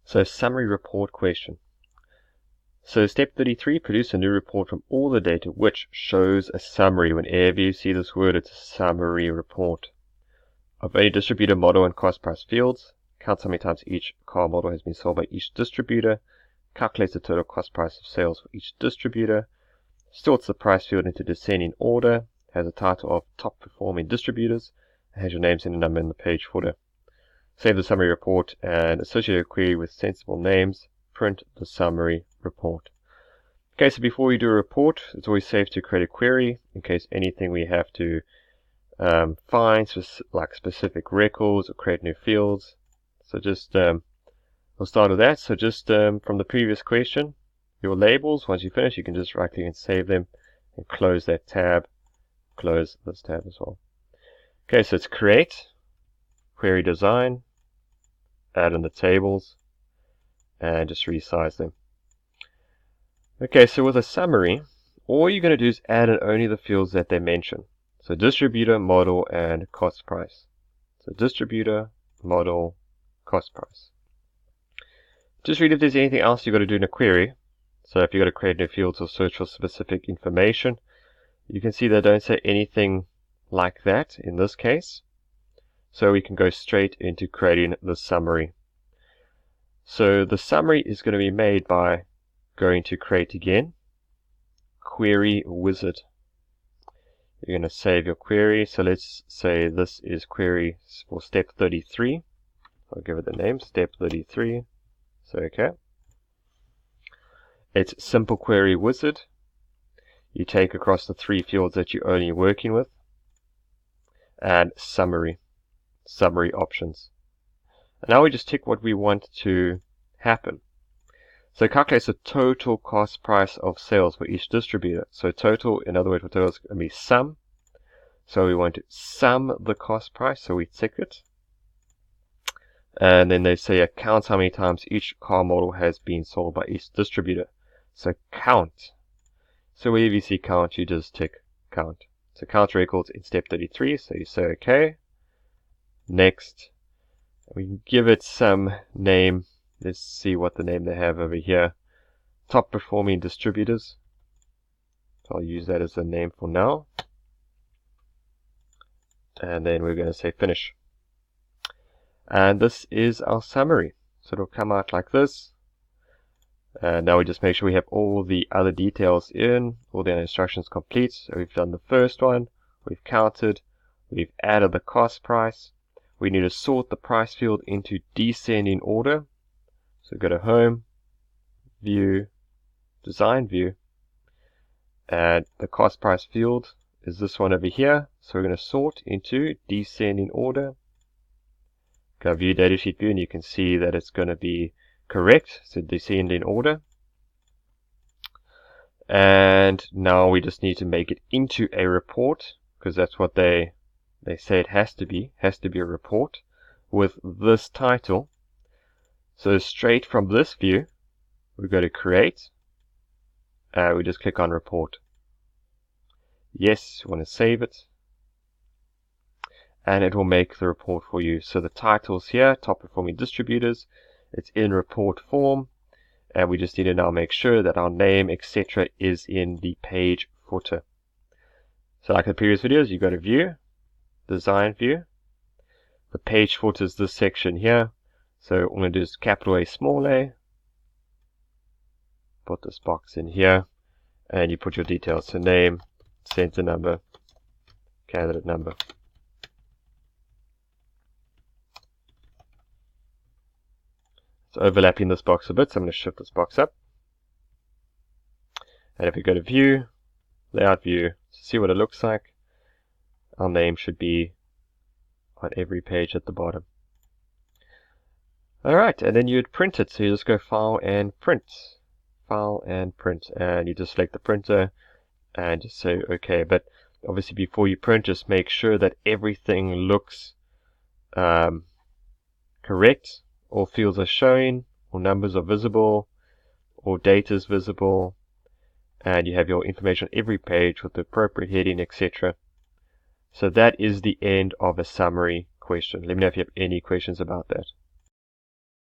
So summary report question. So step 33, produce a new report from all the data which shows a summary. Whenever you see this word, it's a summary report of any distributor, model, and cost price fields. Count how many times each car model has been sold by each distributor. Calculates the total cost price of sales for each distributor. Sorts the price field into descending order. Has a title of top performing distributors. And has your names and a number in the page footer. Save the summary report and associate a query with sensible names. Print the summary report. Okay, so before we do a report, it's always safe to create a query in case anything we have to find, like specific records or create new fields. So just we'll start with that. So just from the previous question, your labels, once you finish, you can just right click and save them and close that tab. Close this tab as well. Okay, so it's create, query design, add in the tables, and just resize them. Okay, so with a summary, all you're going to do is add in only the fields that they mention. So distributor, model, and cost price. So distributor, model, cost price. Just read if there's anything else you've got to do in a query. So if you've got to create new fields or search for specific information, you can see they don't say anything like that in this case. So we can go straight into creating the summary. So the summary is going to be made by going to create again, query wizard. You're going to save your query. So let's say this is query for step 33. I'll give it the name, step 33. So okay. It's simple query wizard. You take across the three fields that you're only working with, and summary options. And now we just tick what we want to happen. So it calculates the total cost price of sales for each distributor. So total, in other words, for total is going to be sum. So we want to sum the cost price, so we tick it. And then they say count how many times each car model has been sold by each distributor. So count. So whenever you see count, you just tick count. So count records in step 33, so you say OK. Next. We can give it some name. Let's see what the name they have over here. Top performing distributors. So I'll use that as the name for now. And then we're going to say finish. And this is our summary. So it'll come out like this. And now we just make sure we have all the other details in, all the instructions complete. So we've done the first one, we've counted, we've added the cost price. We need to sort the price field into descending order. So go to Home, View, Design View, and the cost price field is this one over here. So we're going to sort into descending order. Go View Datasheet View, and you can see that it's going to be correct, so descending order. And now we just need to make it into a report, because that's what they say it has to be a report with this title. So straight from this view, we go to create, we just click on report. Yes, we want to save it, and it will make the report for you. So the title's here, top performing distributors, it's in report form, and we just need to now make sure that our name, etc. is in the page footer. So like the previous videos, you go to View, Design View. The page footer is this section here. So what I'm going to do is capital A, small a. Put this box in here, and you put your details. So name, center number, candidate number. It's overlapping this box a bit, so I'm going to shift this box up. And if we go to View, Layout View, see what it looks like. Our name should be on every page at the bottom. Alright, and then you'd print it. So you just go File and Print. File and Print. And you just select the printer and just say OK. But obviously before you print, just make sure that everything looks correct. All fields are showing, all numbers are visible, all data is visible, and you have your information on every page with the appropriate heading, etc. So that is the end of a summary question. Let me know if you have any questions about that.